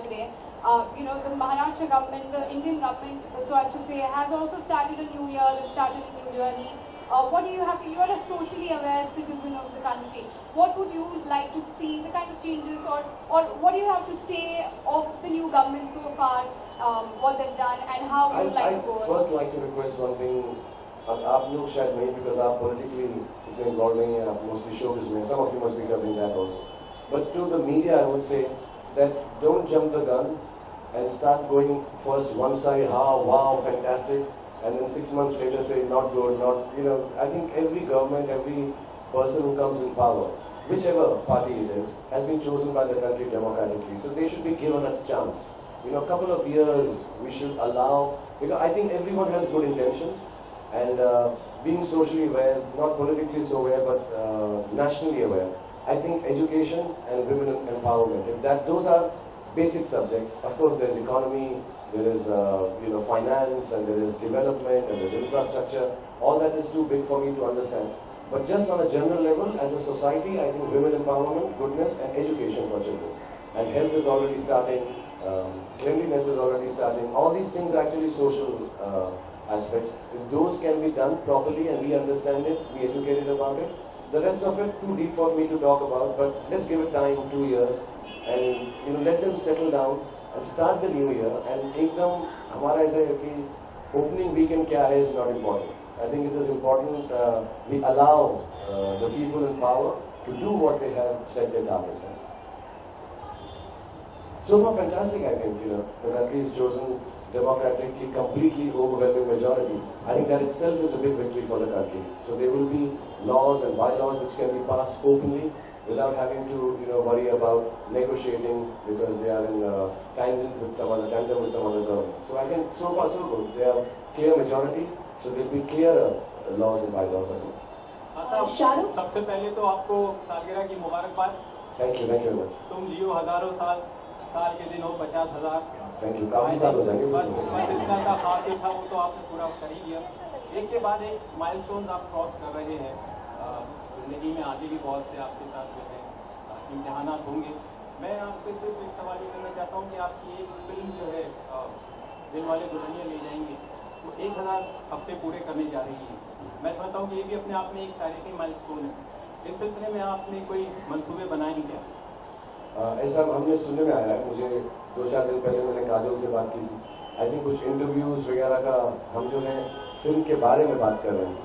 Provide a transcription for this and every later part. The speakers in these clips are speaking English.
today. The Maharashtra government, the Indian government, so as to say, has also started a new year, they've started a new journey. What do you have to, you are a socially aware citizen of the country. What would you like to see, the kind of changes, or what do you have to say of the new government so far, what they've done, and how you would like to go? I'd first like to request one thing. आप लोग शायद नहीं because आप politically इतने involved नहीं हैं, आप mostly showbiz में, some of you must be covering that also. But to the media I would say that don't jump the gun and start going first one side, wow, fantastic, and then 6 months later say not good, I think every government, every person who comes in power, whichever party it is, has been chosen by the country democratically. So they should be given a chance. A couple of years we should allow, I think everyone has good intentions, and being socially aware, not politically so aware, but nationally aware. I think education and women empowerment, if those are basic subjects. Of course, there's economy, there is finance, and there is development, and there's infrastructure. All that is too big for me to understand. But just on a general level, as a society, I think women empowerment, goodness, and education for children. And health is already starting, cleanliness is already starting. All these things are actually social aspects. If those can be done properly and we understand it, we educated about it, the rest of it too deep for me to talk about. But let's give it time, 2 years, and let them settle down and start the new year. And एकदम हमारा ऐसा है कि opening weekend क्या है is not important. I think it is important we allow the people in power to do what they have set their targets as. So far, fantastic. I think the country is chosen democratically, completely overwhelming majority. I think that itself is a big victory for the country. So there will be laws and bylaws which can be passed openly without having to worry about negotiating because they are in tandem with some other government. So I think so far so good. They have clear majority, so there will be clearer laws and bylaws. Shahrukh, सबसे पहले तो आपको सालगिरह की मुबारकबाद. Thank you very much. तुम जियो हजारों साल के दिन हो 50,000. Thank you. काफी साल हो जाएंगे. बस इतना सा खास था वो तो आपने पूरा कर ही दिया. एक के बाद एक माइलस्टोन आप क्रॉस कर रहे हैं. जिंदगी में आगे भी बहुत से आपके साथ जो है इम्तिहानात होंगे. मैं आपसे सिर्फ एक सवाल ये करना चाहता हूँ कि आपकी एक फिल्म जो है दिल वाले दुल्हनिया ले जाएंगे वो 1000 हफ्ते पूरे करने जा रही है. मैं समझता हूँ कि ये भी अपने आप में एक तारीखी माइलस्टोन है. इस सिलसिले में आपने कोई मंसूबे बनाए हैं क्या? ऐसा हमने सुनने में आया है. मुझे 2-4 दिन पहले मैंने काजोल से बात की थी. आई थिंक कुछ इंटरव्यूज वगैरह का हम जो है फिल्म के बारे में बात कर रहे हैं.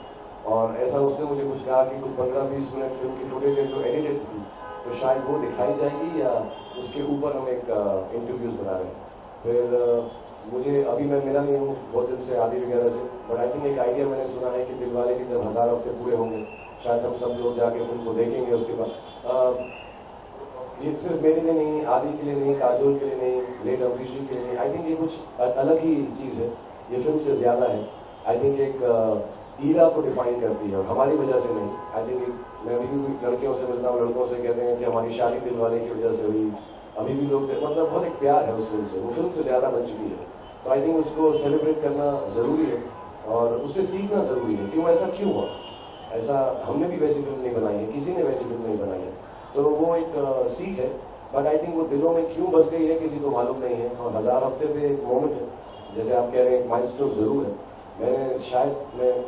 और ऐसा उसने मुझे कुछ कहा कि कुछ 15-20 मिनट फिल्म की फुटेज है जो एडिटेड थी, तो शायद वो दिखाई जाएगी या उसके ऊपर हम एक इंटरव्यूज बना रहे हैं. फिर मुझे अभी मैं मिला नहीं हूँ बहुत दिन से आदि वगैरह से, बट आई थिंक एक आइडिया मैंने सुना है कि दिलवाले की जब 1000 हफ्ते पूरे होंगे शायद हम सब लोग जाके फिल्म को देखेंगे. उसके बाद ये सिर्फ मेरे लिए नहीं, आदि के लिए नहीं, काजोल के लिए नहीं, लेट अमरीश जी के लिए नहीं. आई थिंक ये कुछ अलग ही चीज़ है. ये फिल्म से ज़्यादा है. आई थिंक एक ईरा को डिफाइन करती है और हमारी वजह से नहीं. आई थिंक मैं अभी भी लड़कियों से मिलता हूँ, लड़कों से कहते हैं कि हमारी शादी दिलवाले की वजह से हुई. अभी भी लोग मतलब बहुत एक प्यार है उस फिल्म से. वो फिल्म से ज़्यादा बन चुकी है. तो आई थिंक उसको सेलिब्रेट करना ज़रूरी है और उससे सीखना ज़रूरी है कि वो ऐसा क्यों हुआ. ऐसा हमने भी वैसी फिल्म नहीं बनाई है, किसी ने वैसी फिल्म नहीं बनाई है. तो वो एक सीख है. बट आई थिंक वो दिलों में क्यों बस गई है किसी को मालूम नहीं है. और 1000 हफ्ते पे एक मोमेंट है, जैसे आप कह रहे हैं, एक माइलस्टोन जरूर है. मैं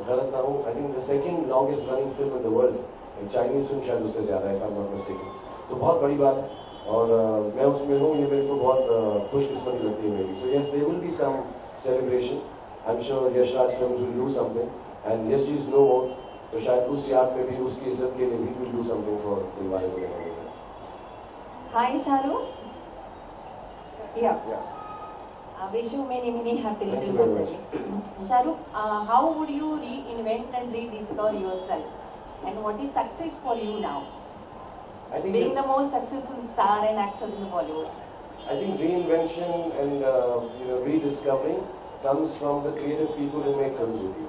गलत ना हूँ, I think the second longest running film in the world, एक चाइनीज फिल्म शायद उससे ज़्यादा है, नॉट मिस्टेकन. तो बहुत बड़ी बात है और मैं उसमें हूँ. ये मेरे को बहुत खुशकिस्मती लगती है मेरी. So yes, there will be some celebration. I am sure Yashraj films will do something and Yash ji is no more. तो शायद उस याद में भी, उसकी इज्जत के लिए भी will do something for Dilwale को लेकर. Hi Shahrukh. Yeah. Wish you many happy returns of the day. Shahrukh, how would you reinvent and rediscover yourself? And what is success for you now? I think being the most successful star and actor in the Bollywood. I think reinvention and rediscovering comes from the creative people who make films with you.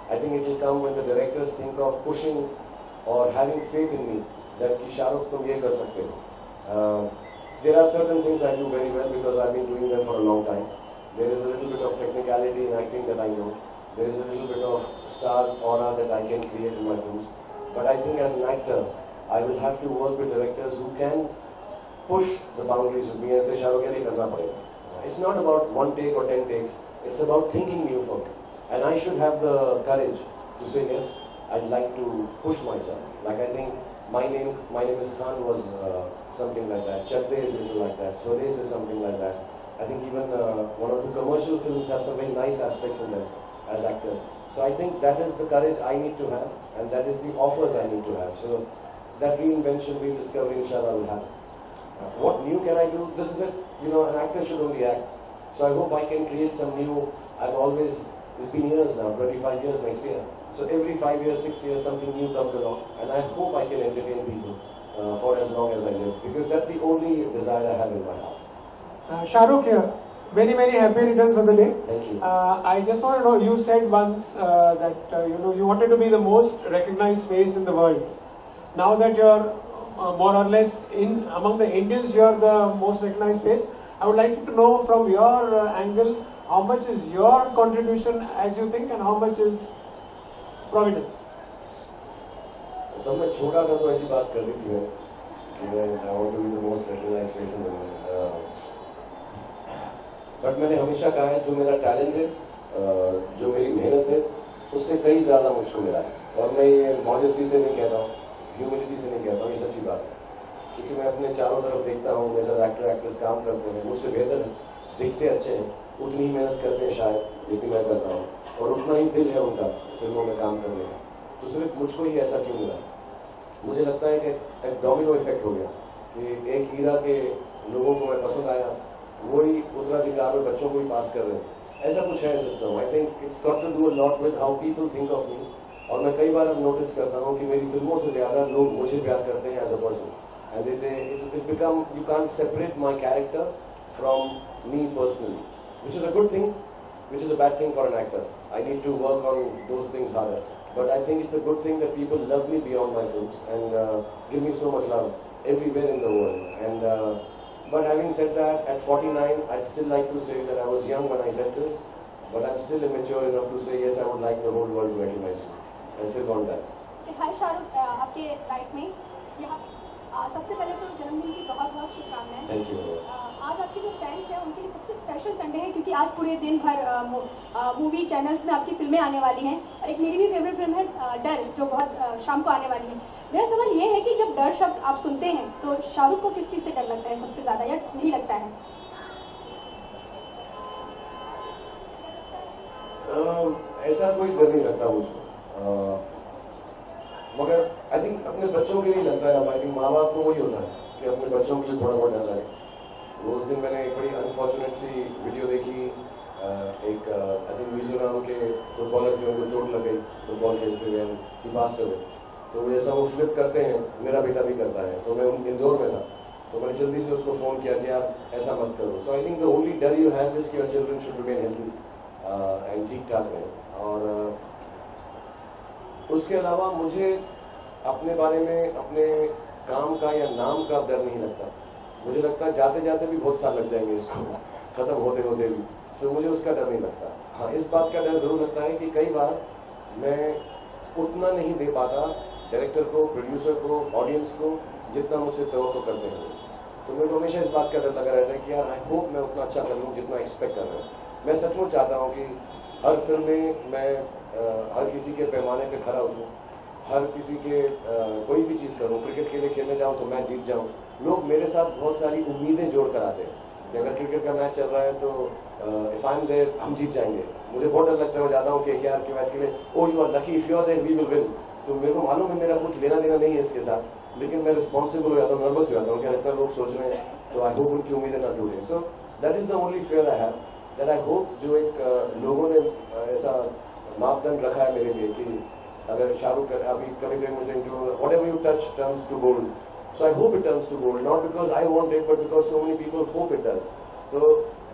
I think it will come when the directors think of pushing or having faith in me that कि शाहरुख तुम ये कर सकते हो. There are certain things I do very well because I've been doing them for a long time. There is a little bit of technicality in acting that I know. There is a little bit of star aura that I can create in my films. But I think as an actor, I will have to work with directors who can push the boundaries with me and say, Shahrukh, ये करना पड़ेगा. It's not about 1 take or 10 takes. It's about thinking new for me. And I should have the courage to say, yes, I'd like to push myself. Like I think My Name is Khan was something like that. Chakde is little like that. Swades is something like that. I think even one or two commercial films have some very nice aspects in them as actors. So I think that is the courage I need to have, and that is the offers I need to have. So that reinvention, rediscovery, inshallah, will happen. What new can I do? This is it. You know, an actor should only act. So I hope I can create some new. It's been years now, 25 years next year. So every 5 years, 6 years, something new comes along, and I hope I can entertain people for as long as I live, because that's the only desire I have in my heart. Shahrukh here. Many happy returns of the day. Thank you. I just want to know, you said once that you wanted to be the most recognized face in the world. Now that you're more or less among the Indians, you're the most recognized face. I would like to know from your angle, how much is your contribution as you think, and how much is Providence? तो मैं छोटा था तो ऐसी बात कर रही थी मैं I want to be the most recognized face in the world. But मैंने हमेशा कहा है जो मेरा टैलेंट है, जो मेरी मेहनत है, उससे कई ज़्यादा मुझको मिला है. और मैं ये मॉडेस्टी से नहीं कहता हूँ, ह्यूमिलिटी से नहीं कहता हूँ, ये सच्ची बात है. क्योंकि मैं अपने चारों तरफ देखता हूँ, मेरे साथ एक्टर एक्ट्रेस काम करते हैं, मुझसे बेहतर है, दिखते अच्छे हैं, उतनी ही मेहनत करते हैं शायद जितनी मैं करता हूँ, और उतना ही दिल है उनका फिल्मों में काम करने का. तो सिर्फ मुझको ही ऐसा क्यों मिला? मुझे लगता है कि एक डोमिनो इफेक्ट हो गया कि एक ईरा के लोगों को मैं पसंद आया, वही उत्तराधिकार में बच्चों को ही पास कर रहे हैं. ऐसा कुछ है system. I think it's got to do a lot with how people think of me. और मैं कई बार अब नोटिस करता हूँ कि मेरी फिल्मों से ज़्यादा लोग मुझे प्यार करते हैं as a person. And they say it's become, you can't separate my character from me personally, which is a good thing, which is a bad thing for an actor. I need to work on those things harder. But I think it's a good thing that people love me beyond my films and give me so much love everywhere in the world. And but having said that, at 49, I'd still like to say that I was young when I said this, but I'm still immature enough to say yes, I would like the whole world to recognize me. I still want that. हाय शाहरुख, आपके life में यहाँ सबसे पहले तो जन्मदिन की बहुत शुभकामनाएं. Thank you. आज आपके जो फैंस हैं उनके लिए सबसे स्पेशल संडे है, क्योंकि आज पूरे दिन भर मूवी चैनल्स में आपकी फिल्में आने वाली हैं. और एक मेरी भी फेवरेट फिल्म है डर, जो बहुत शाम को आने वाली है. मेरा सवाल ये है कि जब डर शब्द आप सुनते हैं तो शाहरुख को किस चीज़ से डर लगता है सबसे ज़्यादा, या नहीं लगता है? ऐसा कोई डर नहीं लगता मुझको, मगर आई थिंक अपने बच्चों के लिए लगता है. आई थिंक माँ बाप को वही होता है कि अपने बच्चों के लिए थोड़ा बहुत डर लगे. उस दिन मैंने एक बड़ी अनफॉर्चुनेट सी वीडियो देखी. एक आई थिंक मिजोरम के फुटबॉलर थे, उनको चोट लग गई फुटबॉल खेलते हुए, की बात से. तो जैसा वो फ्लिप करते हैं, मेरा बेटा भी करता है. तो मैं इंदौर में था, तो मैंने जल्दी से उसको फ़ोन किया कि आप ऐसा मत करो. सो आई थिंक द ओनली डर यू हैव इज कि your children should remain healthy and ठीक ठाक रहें. और उसके अलावा मुझे अपने बारे में, अपने काम का या नाम का डर नहीं लगता. मुझे लगता है जाते जाते भी बहुत साल लग जाएंगे इसको खत्म होते होते भी. सो मुझे उसका डर नहीं लगता. हाँ, इस बात का डर जरूर लगता है कि कई बार मैं उतना नहीं दे पाता डायरेक्टर को, प्रोड्यूसर को, ऑडियंस को, जितना मुझसे तवक्को करते हैं. तो मेरे को हमेशा इस बात का डर लगा रहता है कि यार आई होप मैं उतना अच्छा कर लूँ जितना एक्सपेक्ट कर रहा हूँ. मैं सचमुच चाहता हूँ कि हर फिल्म में मैं हर किसी के पैमाने पे खड़ा उठूँ, हर किसी के कोई भी चीज़ करूँ. क्रिकेट के लिए खेलने जाऊँ तो मैच जीत जाऊँ. लोग मेरे साथ बहुत सारी उम्मीदें जोड़ कर आते हैं कि अगर क्रिकेट का मैच चल रहा है तो इफ आई एम देयर हम जीत जाएंगे. मुझे बहुत डर लगता है, मैं जाता हूँ कि यार के मैच के लिए, oh you are lucky, if you are there we will win. तो मेरे को मालूम है मेरा कुछ लेना देना नहीं है इसके साथ, लेकिन मैं रिस्पॉन्सिबल हो जाता हूँ, नर्वस हो जाता हूँ कि इतना लोग सोच रहे हैं, तो आई होप उनकी उम्मीदें ना टूटे. So that is the only fair I have, that I hope जो एक लोगों ने ऐसा मापदंड रखा है मेरे लिए कि अगर शाहरुख अभी कभी whatever you touch turns to gold. So I hope it turns to gold, not because I want it, but because so many people hope it does. So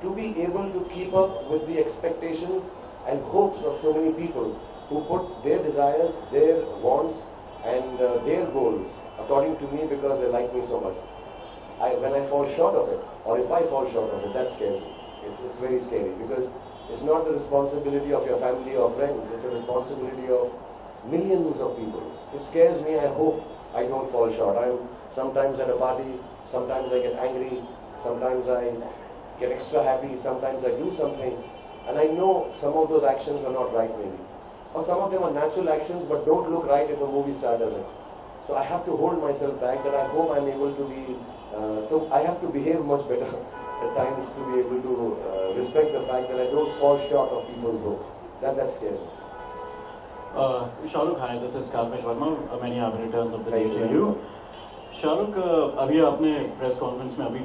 to be able to keep up with the expectations and hopes of so many people who put their desires, their wants and their goals according to me because they like me so much. When I fall short of it, or if I fall short of it, that scares me. It's very scary because it's not the responsibility of your family or friends, it's a responsibility of millions of people. It scares me. I hope I don't fall short. I'm sometimes at a party, sometimes I get angry, sometimes I get extra happy, sometimes I do something, and I know some of those actions are not right maybe. Or some of them are natural actions but don't look right if a movie star does it. So I have to hold myself back, but I hope I'm able to be, I have to behave much better at times to be able to respect the fact that I don't fall short of people's hopes. That scares me. Shahrukh, hi, this is Kalpesh Verma. Many happy returns of the day Thank you to very you. much. Shahrukh, अभी आपने press conference में अभी